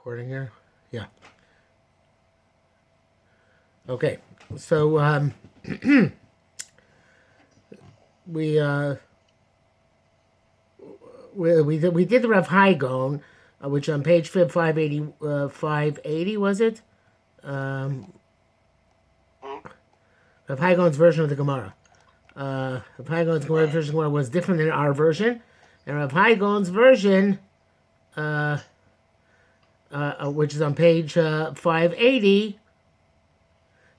Recording here? Yeah. Okay. So we did the Rav Haigon, which on page 580, 580 was it? Rav Haigon's version of the Gemara. Rav Haigon's version of the Gemara was different than our version, and Rav Haigon's version, which is on page 580,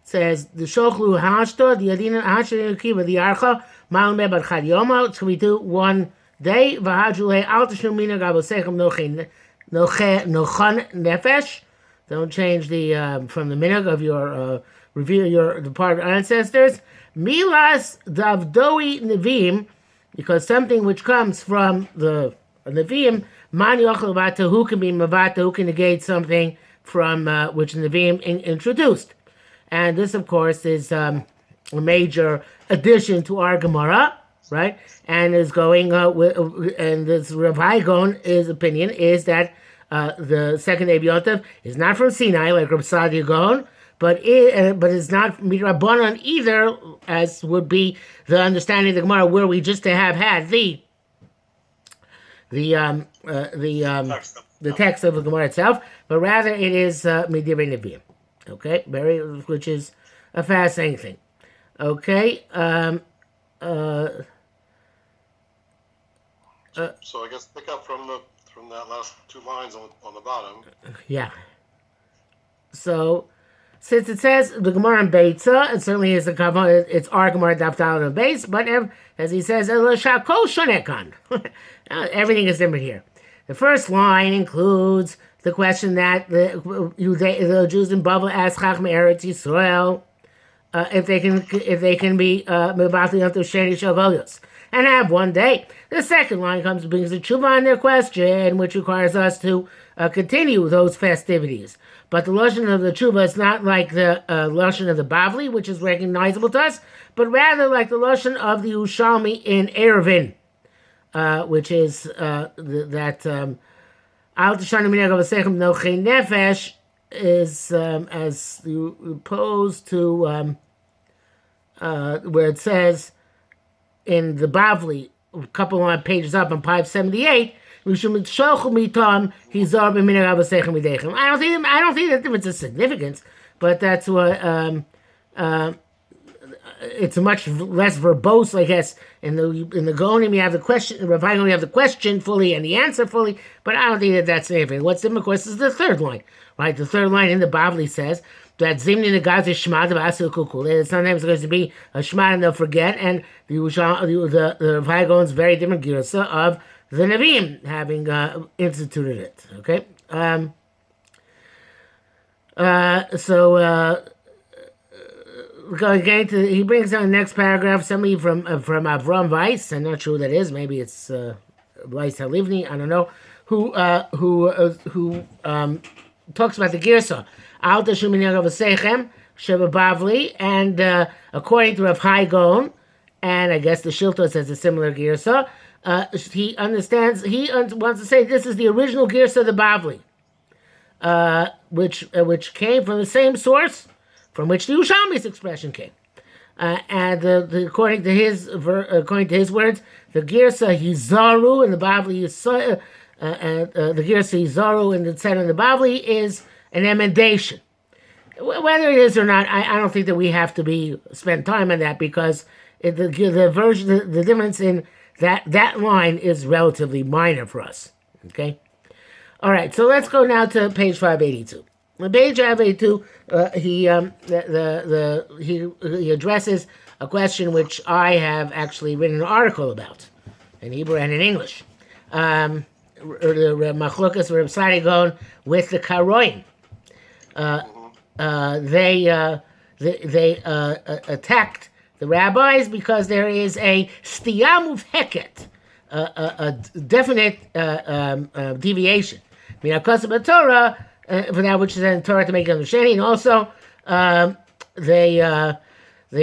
says the Shochlu Hashta, the Adina Hashta Kiva, the Archa, Malme Bar Chad Yoma, it's going to be do one day, Vahajule Altashu Mina Gabosechem Nochan Nefesh. Don't change the from the minhag of your revere your departed ancestors. Milas Davdoi Nevim, because something which comes from the Nevim, Man Yochel Vata, who can be Mavata, who can negate something from which the Nevim introduced. And this, of course, is a major addition to our Gemara, right? And is going and this Rav Haigon's opinion is that the second day of Yom Tov is not from Sinai, like Rav Sadia Gaon, but it's not midrabanan either, as would be the understanding of the Gemara, where we just have had the text of the Gemara itself, but rather it is midivrei neviim. Okay, which is a fascinating thing. Okay. So I guess pick up from that last two lines on the bottom. Yeah. So since it says the Gemara in Beitza, it certainly is it's our Gemara Daf Daled on base, but as he says, everything is different here. The first line includes the question that the Jews in Babel ask Chachmei Eretz Yisrael if they can be Mevatel Yom Tov Sheni Shavolios and have one day. The second line brings the Teshuvah on their question, which requires us to continue those festivities. But the Lashon of the Teshuvah is not like the Lashon of the Bavli, which is recognizable to us, but rather like the Lashon of the Yerushalmi in Eruvin, which is that Al Tishanu Minag Avasechem Nochei Nefesh is as opposed to where it says in the Bavli, a couple of pages up on 578, I don't think that difference is significant, but that's what it's much less verbose, I guess. In the Gonim, you have the question. In Rav Haigon, you have the question fully and the answer fully, but I don't think that that's significant. What's different, of course, is the third line, right? The third line in the Bavli says that Zimni Negaz is Shema of Asil Kukul. Sometimes it's going to be a Shema and they'll forget, and the Rav Haigon's very different girsa of the Nevi'im having instituted it. Okay, going to, he brings down the next paragraph. Somebody from Avram Weiss, I'm not sure who that is. Maybe it's Weiss Halivni. I don't know who talks about the girsa Al Tashu Minag Avasechem Sheba Bavli, and according to Rav Haigon, and I guess the Shilto says a similar girsa. He understands. He wants to say this is the original girsa of the Bavli, which came from the same source from which the Yerushalmi's expression came, and according to his words, the girsa Hizaru in the Bavli the girsa Hizaru in the Tzed in the Bavli is an emendation. Whether it is or not, I don't think that we have to spend time on that, because the difference in that line is relatively minor for us. Okay, all right. So let's go now to page 582. On page 582, he addresses a question which I have actually written an article about in Hebrew and in English. The Machlokas Reb Sadia Gaon with the Karoim. They attacked the rabbis because there is a stiyah muvheket, a definite deviation. Because of the Torah, for that which is in the Torah to make Yom Tov Sheni, and also they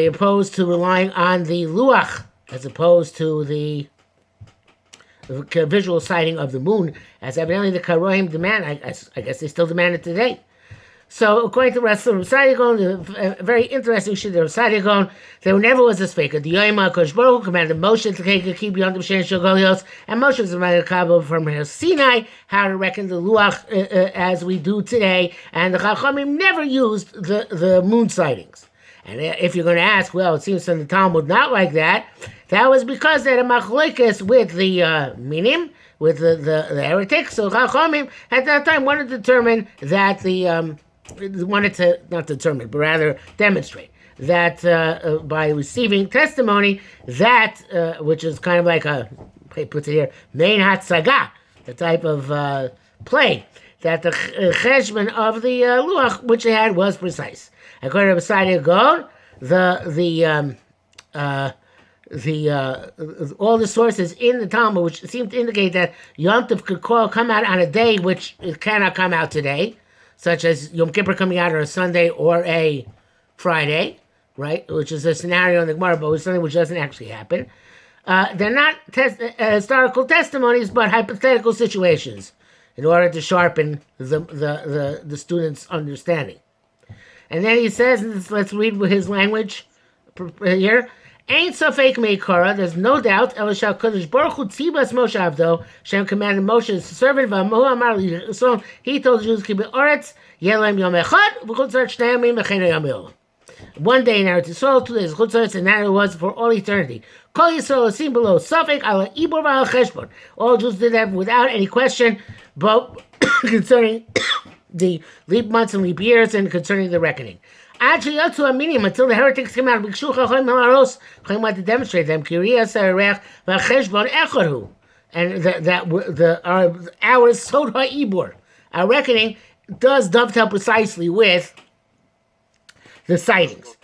opposed to relying on the luach as opposed to the visual sighting of the moon, as evidently the Karoim demand. I guess they still demand it today. So, according to Rav Sadigon, a very interesting shit, Rav Sadigon, there never was this fake. The Yoima Kosh Baruch commanded Moshe to keep Yom Tov Sheni Shogolios, and Moshe was reminded Kabbalah from Sinai how to reckon the Luach as we do today, and the Chachamim never used the moon sightings. And if you're going to ask, well, it seems from the Talmud not like that, that was because they had a machlokes with the minim, with the heretics. So Chachamim at that time wanted to determine that wanted to not determine, but rather demonstrate that by receiving testimony, that which is kind of like he puts it here, main hatzaga, the type of play, that the cheshbon of the luach which they had was precise. According to Messiah God, all the sources in the Talmud which seem to indicate that Yom Tov could come out on a day which it cannot come out today, such as Yom Kippur coming out on a Sunday or a Friday, right? Which is a scenario in the Gemara, but it's something which doesn't actually happen. They're not historical testimonies, but hypothetical situations in order to sharpen the student's understanding. And then he says, let's read his language here. Ain't safek meikara. There's no doubt. Elishal Kodesh Baruch Hu tzibas Moshe Avdo. Shem commanded Moshe's servant. V'amohu amar l'Yisrael. He told the Jews, "Keep it oretz yelem yom echad v'chutzar shnei yamim v'chein yamil." One day in Eretz Yisrael, 2 days chutzar, and that it was for all eternity. Kol Yisrael asim below safek ala ibor v'al cheshbon. All Jews did that without any question, but concerning the leap months and leap years and concerning the reckoning. Actually, until the heretics came out, Chachamim wanted to demonstrate them. And our Sod HaIbor, our reckoning, does dovetail precisely with the sightings.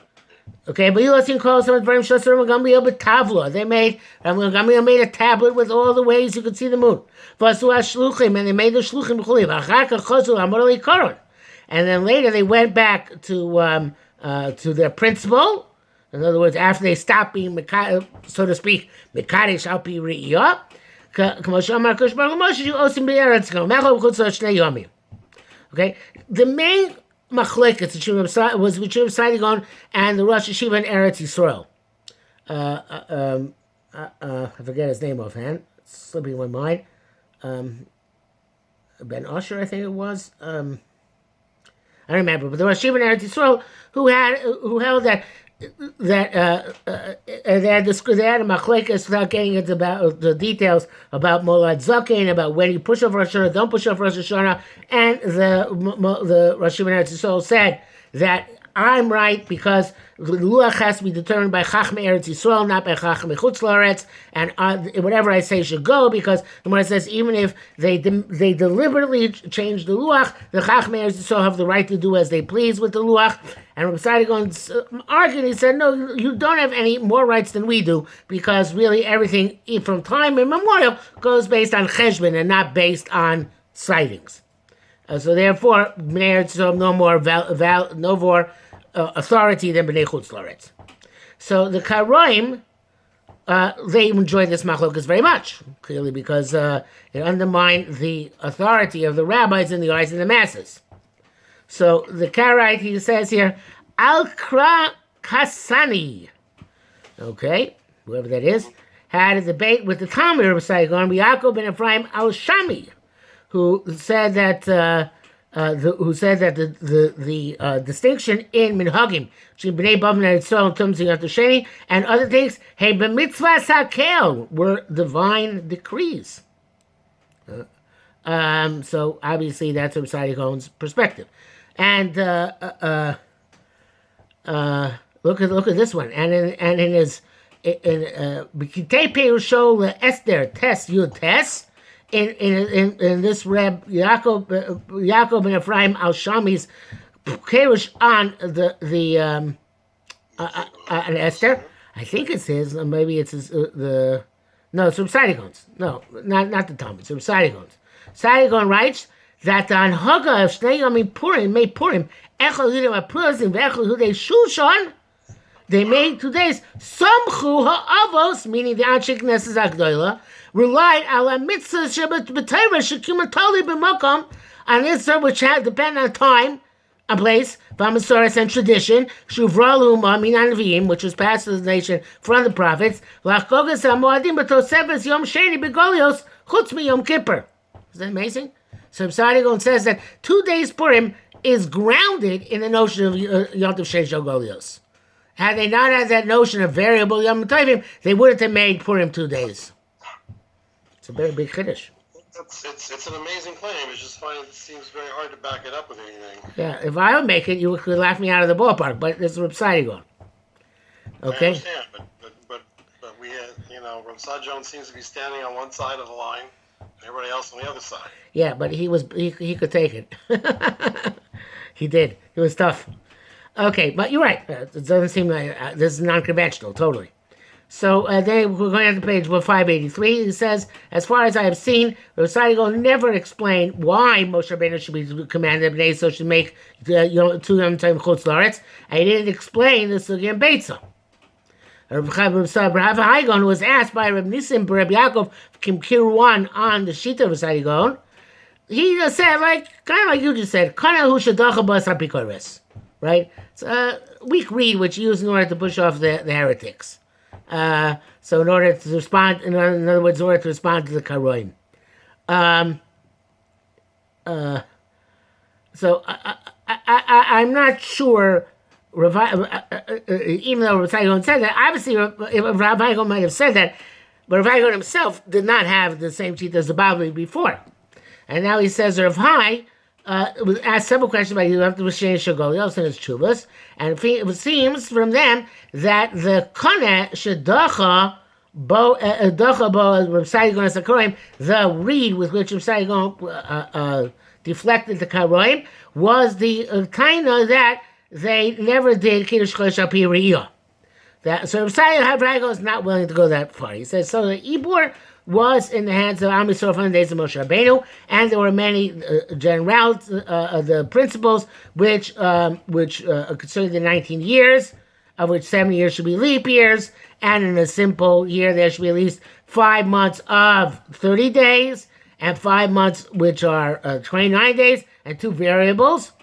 Okay, but you listen call some very Tavla. They made Gamliel made a tablet with all the ways you could see the moon. And they made the shluchim. And then later they went back to their principal. In other words, after they stopped being, so to speak, mekadesh al pi re'iyah. Okay, the main machlekes was between Rav Sadigon and the Rosh Yeshiva in Eretz Yisrael. I forget his name offhand. It's slipping my mind. Ben Usher, I think it was. I don't remember, but there was Shimon Eretz Yisrael who held that they had a machlekes without getting into the details about Molad Zakein, about when you push off Rosh Hashanah, don't push off Rosh Hashanah, and the Rosh Shimon Eretz Yisrael said that I'm right because the Luach has to be determined by Chachmei Eretz Yisrael, not by Chachmei Chutz La'aretz, and whatever I say should go, because the Gemara says even if they deliberately change the Luach, the Chachmei Eretz Yisrael have the right to do as they please with the Luach. And Rabbi Sadigon argued, he said, no, you don't have any more rights than we do, because really everything from time immemorial goes based on Cheshbon and not based on sightings. So therefore, Bnei Eretz Yisrael no more authority than Bnei Chutz La'aretz. So the Karoim, they enjoyed this machlokas very much, clearly because it undermined the authority of the rabbis in the eyes of the masses. So the Karaite, he says here, Al-Kra Kasani, okay, whoever that is, had a debate with the Talmud of Saigon, Yaakov ben Ephraim al-Shami, who said that the distinction in minhagim between Bnei Bavna and Yisrael in terms of Yom Tov Sheni and other things, hey, b'mitzvah sakel, were divine decrees. So obviously that's from Sadigon's perspective, and look at this one, and in his B'kitei Perusho Esther Tes Yud Tes. In this Reb Yaakov ben Ephraim al-Shami's Kerush on on Esther, I think it's his, or maybe it's his, no, it's from Sadigon's. No, not the Talmud, it's from Sadigon's. Sadigon writes that the Anhaga of Shnei Yomim Purim, May Purim, Echol Yudem HaPluzim, Ve'echol Yudei Shushan, they made 2 days, Somchu Ha'avos, meaning the Anshik Nesses HaGdoila, relied on a mitzvah b'Torah shekuma totally b'makom, on mitzvah which had depend on time, a place, v'amasoras and tradition, shuvralu minan neviim, which was passed to the nation from the prophets, lachgogas hamoadim b'tosefes Yom Sheni b'Golios chutz Yom Kippur. Is that amazing? So Rebbe Gaon says that 2 days Purim is grounded in the notion of Yom Tov Sheni Shel Golios. Had they not had that notion of variable Yom Tovim, they wouldn't have made Purim 2 days. It's a very big chiddush. It's an amazing claim. It's just funny. It seems very hard to back it up with anything. Yeah, if I would make it, you could laugh me out of the ballpark. But it's Reb Sadigon. Okay. I understand, but we had, Reb Sadigon seems to be standing on one side of the line, and everybody else on the other side. Yeah, but he could take it. He did. It was tough. Okay, but you're right. It doesn't seem like this is non-conventional, totally. So we're going to page 583. He says, as far as I have seen, Reb Sadigon never explained why Moshe Rabbeinu should be commanded Bnei Yisrael should make 2 Yom Tovim Chutz La'aretz, and he didn't explain the Sugya and Beitza. Rav Haigon was asked by Reb Nisim Reb Yaakov Kim Kirwan on the Shita of Sadigon. He said, kind of like you just said, right? It's a weak reed which you use in order to push off the heretics. So in order to respond, in other words, in order to respond to the Karoim. So I'm not sure, even though Rav Sadigon said that, obviously Rav Sadigon might have said that, but Rav Sadigon himself did not have the same sheet as the Bavli before. And now he says Rav Hai was asked several questions about Yom Tov Sheni Shagolios and his Teshuvahs, and it seems from them that the Koneh Shedacha Bo Rav Sadigon as a Karoim, the reed with which Rav Sadigon deflected the Karoim, was the Taina that they never did Kiddush Chodesh Al Pi Re'iyah. So Rav Sadigon is not willing to go that far. He says, so the Ibor was in the hands of Am Yisrael from the days of Moshe Rabbeinu, and there were many generals, the principles which concerning the 19 years, of which 7 years should be leap years, and in a simple year there should be at least 5 months of 30 days, and 5 months which are 29 days, and 2 variables.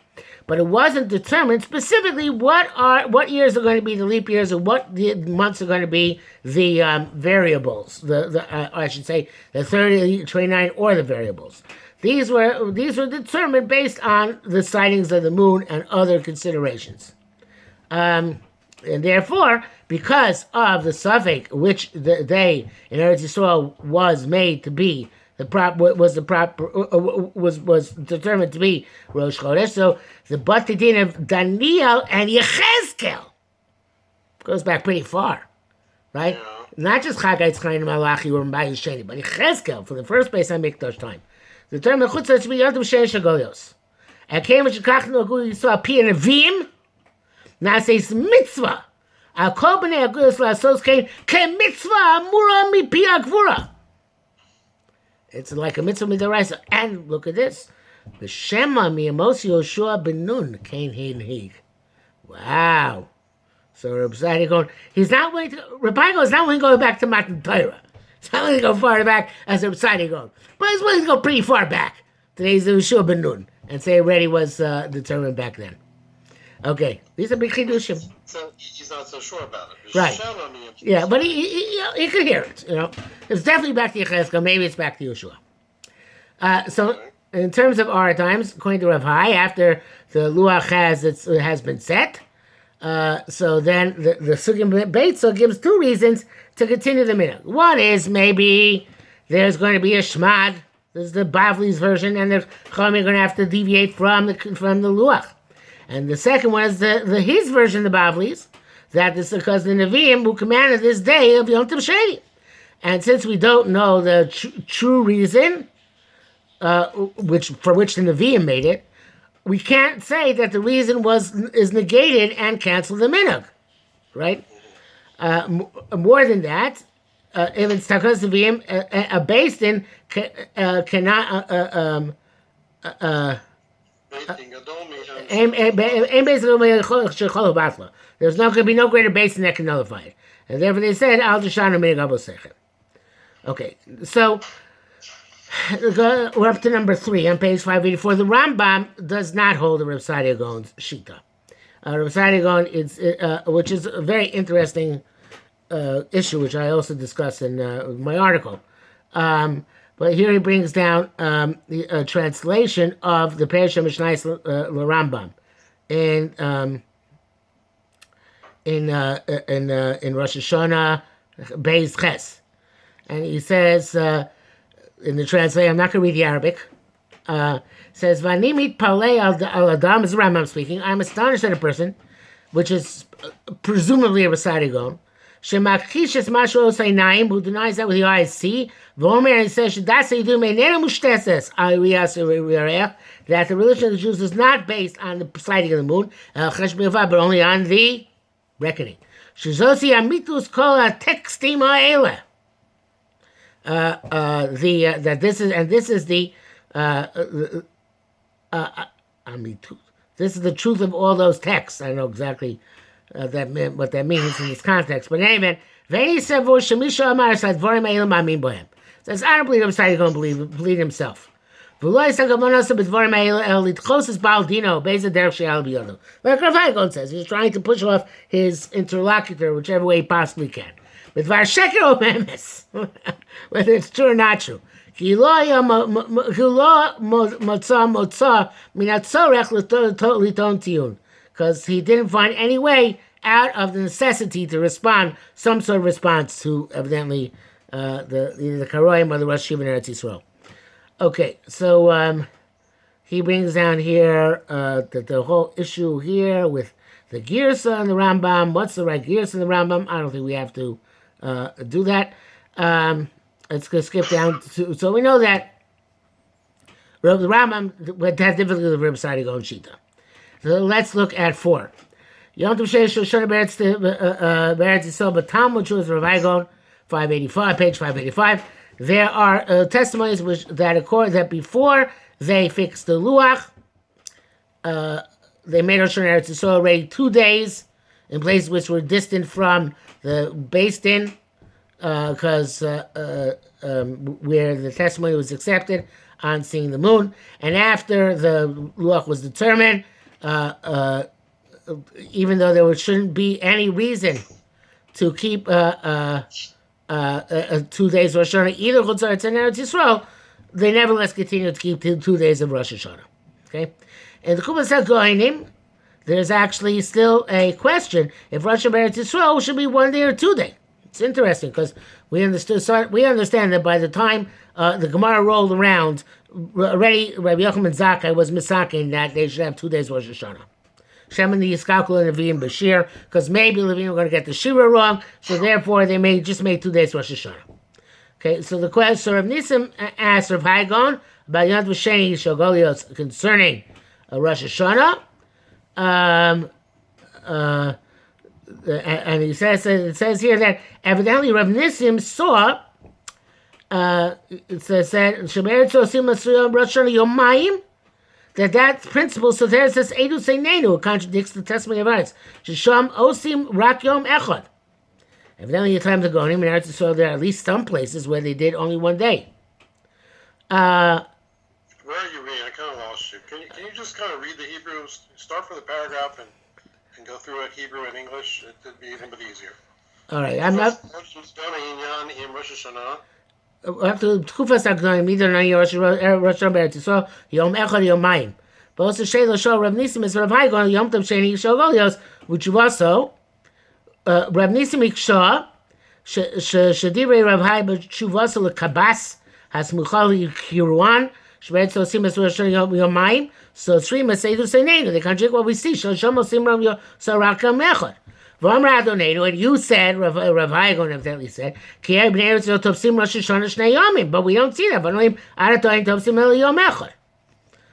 But it wasn't determined specifically what years are going to be the leap years and what months are going to be the variables. I should say the 30, 29, or the variables. These were determined based on the sightings of the moon and other considerations. And therefore, because of the suffix which they in Eretz Yisrael was made to be was determined to be Rosh Chodesh. So the Batidin of Daniel and Yechezkel goes back pretty far, right? Yeah. Not just Chagayitz Chayin Malachi or Mbayis Sheni, but Yechezkel for the first place on Mikdash time. The term Mechutza to be Yom Tov Sheni Shagolios. And came with Shekach Nogu Yisrael Pi Nevim. Now it says mitzvah. Al Kol Bnei Agudos Lasos Kain Ke Mitzvah Amura Mi Pi Agvura. It's like a mitzvah midaraisa. And look at this. The Shema Miyamosi Yoshua ben Nun Kain Hin Hig. Wow. So Reb Sadigon, he's not willing to, Reb Sadigon is not willing to go back to Matan Torah. He's not willing to go far back as Reb Sadigon. But he's willing to go pretty far back. Today's Yoshua ben Nun. And say already was determined back then. Okay. These are big chidushim. So he's not so sure about it. Right. Yeah, but he could hear it, It's definitely back to Yechezkel. Maybe it's back to Yeshua. So, in terms of our times, according to Rav Hai, after the Luach has been set, so then the Sugim Beitza gives 2 reasons to continue the minhag. One is maybe there's going to be a Shmad. This is the Bavli's version, and the Chachamim are going to have to deviate from the Luach. And the second one is his version of the Bavli's, that is because the Nevi'im who commanded this day of Yom Tov Sheni. And since we don't know the true reason for which the Nevi'im made it, we can't say that the reason is negated and cancel the minhag, right? More than that, if it's Takas Nevi'im, a Beis Din cannot there's not going to be no greater basin that can nullify it. And therefore they said, Al Deshana Minhag Abosechem. Okay, so we're up to number 3 on page 584. The Rambam does not hold the Reb Sadia Gaon's Shita. Reb Sadia Gaon is, which is a very interesting issue, which I also discussed in my article. But here he brings down the translation of the Perishah Mishnais Rambam in Rosh Hashanah Beis Ches, and he says in the translation, I'm not going to read the Arabic. Says Vanimit Palei al Adam, is the Rambam speaking. I'm astonished at a person, which is presumably a Rasadi Gon, Shemakhishes Mashu Osainaim, who denies that with the eyes see. Vomer, and says that the religion of the Jews is not based on the sighting of the moon, but only on the reckoning. Shizosi amitus kol textim ha'ele. This is the amitus. This is the truth of all those texts. I don't know exactly what that means in this context, but anyway, says I don't believe him. He's going to believe himself. Like Rav Hai says, he's trying to push off his interlocutor whichever way he possibly can. Whether it's true or not true. Because he didn't find any way out of the necessity to respond, some sort of response to evidently the Karoim or the Rosh Hashiva in Eretz Yisrael. Okay, so he brings down here the whole issue here with the Girsa and the Rambam. What's the right Girsa and the Rambam? I don't think we have to do that. Let's go skip down. So we know that the Rambam has difficulty with Reb Sadia Gaon Shita. So let's look at 4. Yom Tov Sheni Shoshana Beretz Yisrael Batam, which was Rav Hai Gaon, 585, page 585. There are testimonies that accord that before they fixed the luach, they made Rosh Hashanah Eretz Yisrael already 2 days in places which were distant from the Beis Din, because where the testimony was accepted on seeing the moon, and after the luach was determined, even though there shouldn't be any reason to keep 2 days of Rosh Hashanah, either Chutz La'aretz and Eretz Yisrael, they nevertheless continue to keep 2 days of Rosh Hashanah. Okay, and the Kupas HaKohanim, there's actually still a question if Rosh Hashanah Eretz Yisrael should be 1 day or 2 day. It's interesting because we understand that by the time the Gemara rolled around, already Rabbi Yochanan Zakkai was misaking that they should have 2 days Rosh Hashanah. Shem and the Yiskalkul and Levim Bashir, because maybe Levim are going to get the Shira wrong, so therefore they may just make 2 days Rosh Hashanah. Okay, so the question, so Rav Nisim asked Rav Hai Gaon about Yom Tov Sheni Shogolios concerning Rosh Hashanah, and he says, it says here that evidently Rav Nisim saw, it says that Shemer Tzosim Asriyom Rosh Hashanah Yomayim, that principle, so there it says Edu Seinenu, it contradicts the testimony of ours. Shisham Osim Rak Yom Echad. Evidently, the time to go in Eretz Yisrael, there are at least some places where they did only 1 day. Where are you reading? I kind of lost you. Can you just kind of read the Hebrew? Start from the paragraph and go through it Hebrew and English. It'd be even bit easier. All right, I'm not. After Tchufas Agnoim, either na Rosh Hashanah Eretz Yisrael, Yom Echad Yomayim. But also Sheila Shol Rav Nisim is Rav Hai Gaon Yom Tov Sheni Shogolios, which you also Rav Nisim Iksha Shadivrei Rav Hai B'Tshuvasa LeKabas Hasmuchal Yiruan Shveit Sosim Es Rosh Hashanah Yomayim. So 3 Maseidu Seinenu. They contradict what we see. Shosham Osim Rav Sarak Yom Echad. And you said, Rav Hai Gaon evidently said, but we don't see that.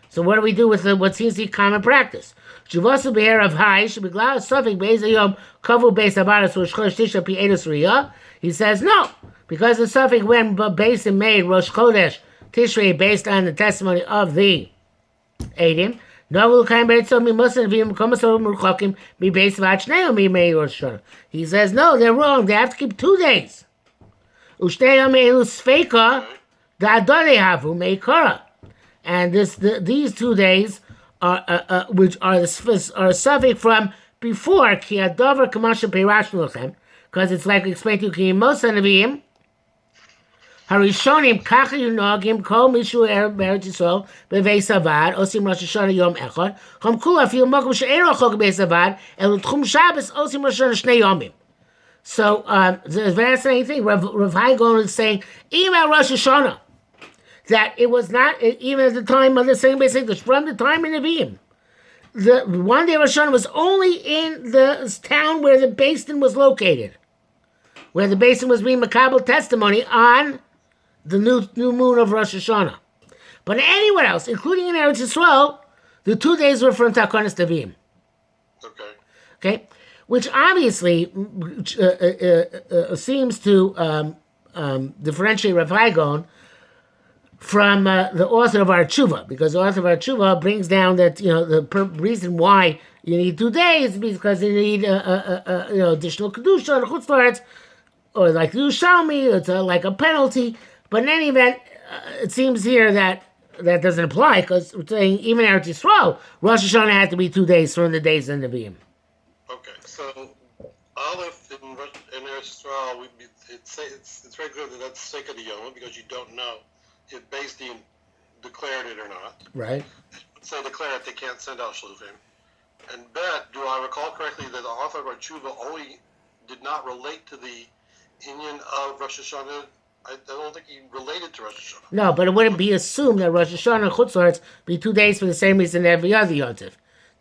So what do we do with what seems to be common practice? He says, no, because the suffix when based and made Rosh Chodesh Tishrei based on the testimony of the Eidim. He says, no, they're wrong. They have to keep 2 days. Ushtei yomim elu sfeika da'adonei havu meikara. And these 2 days are which are a suffix from before ki adover kamasha peirashnu lachem, because it's like we explained to you ki most neviim harishonim kacha yunogim kol mishu eretz Yisrael beveis avad osim Rosh Hashanah yom echad chom kula fil mokum she'ein rachok beveis avad elu tchum Shabbos osim Rosh Hashanah shnei yomim. So the fascinating thing, Rav Hai Gaon is saying even at Rosh Hashanah that it was not even at the time of the same basic English from the time in Nevi'im. The one day Rosh Hashanah was only in the town where the basin was located, where the basin was being makabel testimony on the new moon of Rosh Hashanah. But anywhere else, including in Eretz Yisrael, the 2 days were from Takonis Nevi'im. Okay, which obviously seems to differentiate Rav Hai Gaon from the author of our Teshuvah, because the author of our Teshuvah brings down that the reason why you need 2 days is because you need additional kedusha and chutzlaretz, or like the Yerushalmi, it's like a penalty. But in any event, it seems here that doesn't apply, because we're saying even Eretz Yisrael, Rosh Hashanah had to be 2 days from the days in Nevi'im. Okay, so Aleph in Eretz Yisrael, it's very clear that that's Seka de Yom, because you don't know if Beis Din declared it or not. Right. If they declare it, they can't send out Shluchim. And Bet, do I recall correctly that the author of our Teshuvah only did not relate to the Inyan of Rosh Hashanah? I don't think he related to Rosh Hashanah. No, but it wouldn't be assumed that Rosh Hashanah and Chutzlaretz be 2 days for the same reason every other Yom Tov.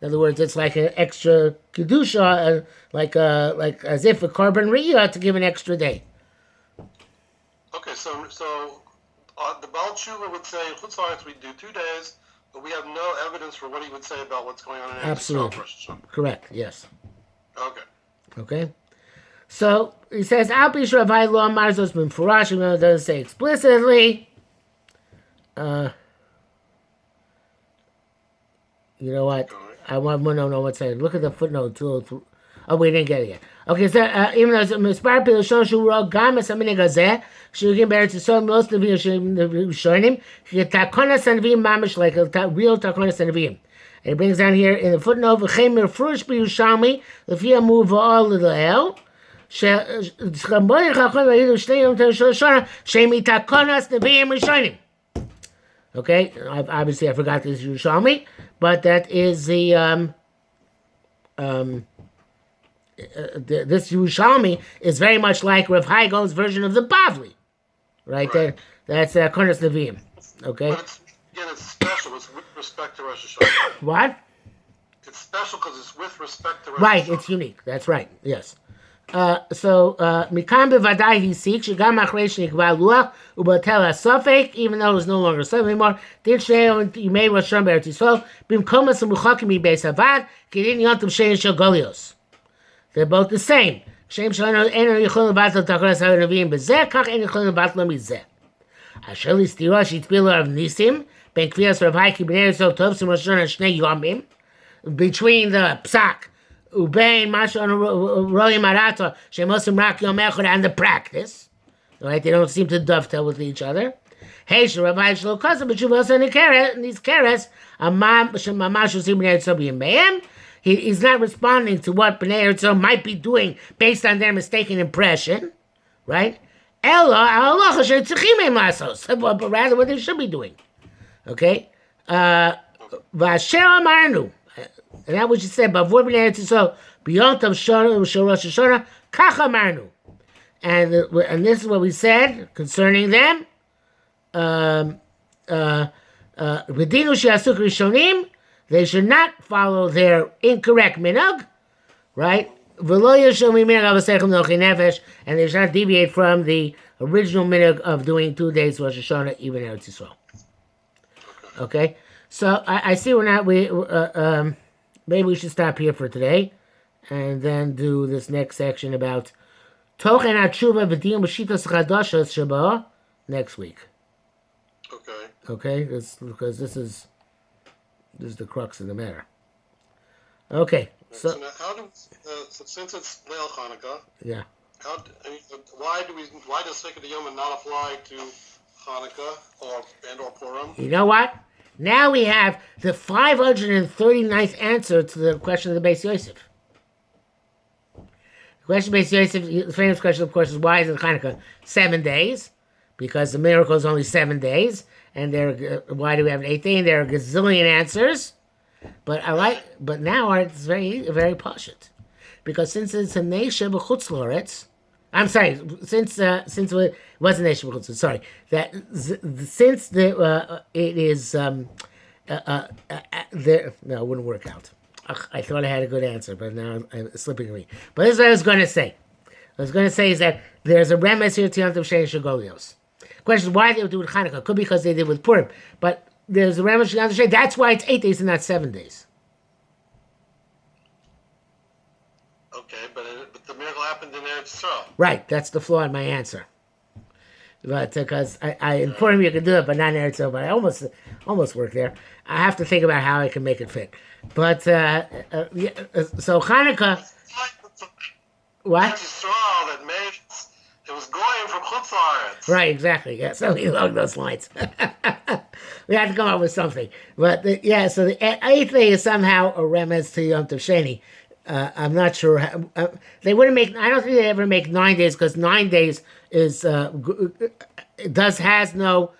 In other words, it's like an extra kedusha, like as if a korban riyah to give an extra day. Okay, so the Baal Tshuva would say in Chutzlaretz we do 2 days, but we have no evidence for what he would say about what's going on in Eretz Yisrael. Absolutely, correct. Yes. Okay. So he says, "Al pi Ravai lo amar zos b'mfurash," even though it doesn't say explicitly. You know what? I want to know what's saying. Look at the footnote 203. Oh, we didn't get it yet. Okay, so even though it's Mispar Pilashon Shu Ro Gam Esaminig Hazeh Shugim Beretz Yisrael most of the Rishonim Takonas Nevi'im Mamish, like a real Takonas Nevi'im. And it brings down here in the footnote V'chein Mirfush B'Yushalmi L'fi Amu V'Ol L'El Shchamboy Chachon V'Yidu Shnei Yom Tov Shana Shemi Takonas Nevi'im Rishonim. Okay, obviously I forgot this Yerushalmi, but that is the this Yerushalmi is very much like Rav Hai Gaon's version of the Bavli, right? That's Konas Nevi'im. Okay. But it's special. It's with respect to Rosh Hashanah. What? It's special because it's with respect to Rosh Right. Hashanah. It's unique. That's right. Yes. So Mikam bevadai he seeks shegam achrei shenikva luach ubatel hasafek, even though it's no longer seven anymore. Did shei yimei Rosh Hashanah be'Eretz Yisrael b'mkomas u'muchakim mibeis avad kedin Yom Tov Sheni shel Golios. They're both the same. Shem shalano eno yichol levatel takonas ha'nevi'im bezeh kach en yichol levatel mizeh. Asher listira shitpilu of nisim ben kviyas Rav Hai ki b'nei Yisrael tovsim Rosh Hashanah shnei yomim, between the psak ubein mashon royim arato shemosim rak yom echad and the practice, right? They don't seem to dovetail with each other. Hey, Rav Hai shlo kosa b'tshuvos and these keres amam shemamash usim b'nei Yisrael b'yimeim. He's not responding to what Bnei Eretz might be doing based on their mistaken impression, right? But rather what they should be doing. Okay? Vasher amarnu. And that what you said, Bavur Bnei Eretz Yisrael, B'Yom Tov Shel Rosh Hashanah, Kach amarnu. And this is what we said concerning them. V'dinu she'asuk rishonim, they should not follow their incorrect minhag, right? And they should not deviate from the original minhag of doing 2 days Rosh Hashanah, even Eretz Yisrael. Okay? So I see we're not, maybe we should stop here for today and then do this next section about Tochen HaTeshuvah V'diyum B'shitas Chadashos Sheba next week. Okay? Because this is the crux of the matter. Okay. So now how do, since it's Leil Hanukkah, yeah, Why does Seikat Yom not apply to Hanukkah or Purim? You know what? Now we have the 539th answer to the question of the Beis Yosef. The question of Beis Yosef, the famous question, of course, is why is it Hanukkah 7 days? Because the miracle is only 7 days. And why do we have an 8th day? And there are a gazillion answers. But now it's very, very poshut. Because since it's a nation of Chutz Loretz, I'm sorry, since it wasn't nation of Chutz Loretz, sorry, since it is, there, no, it wouldn't work out. Ugh, I thought I had a good answer, but now I'm slipping away. But this is what I was going to say. What I was going to say is that there's a remez here to Yom Tov Sheni Shagolios. Question is why they would do it with Hanukkah. Could be because they did with Purim. But there's a remez to Yom Tov Sheni. That's why it's 8 days and not 7 days. Okay, but the miracle happened in Eretz Yisrael. Right, that's the flaw in my answer. But because I in Purim you can do it, but not in Eretz Yisrael. But I almost work there. I have to think about how I can make it fit. But so Hanukkah. What? Eretz Yisrael that made it was going from Chutz La'aretz. Right, exactly. Yeah, something along those lines. We had to come up with something. But so the 8th day is somehow a remez to Yom Tov Sheni. I'm not sure. They wouldn't make. I don't think they ever make 9 days because 9 days is has no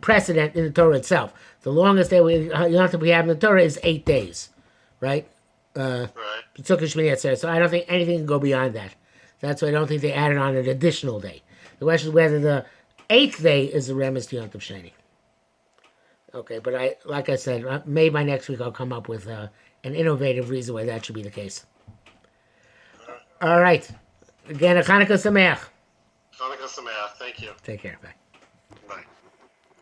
precedent in the Torah itself. The longest day we have in the Torah is 8 days, right? Right. So I don't think anything can go beyond that. That's why I don't think they added on an additional day. The question is whether the 8th day is a remez to Yom Tov Sheni. Okay, but like I said, maybe by next week I'll come up with an innovative reason why that should be the case. All right. Again, a Chanukah Sameach. Chanukah Sameach. Thank you. Take care. Bye.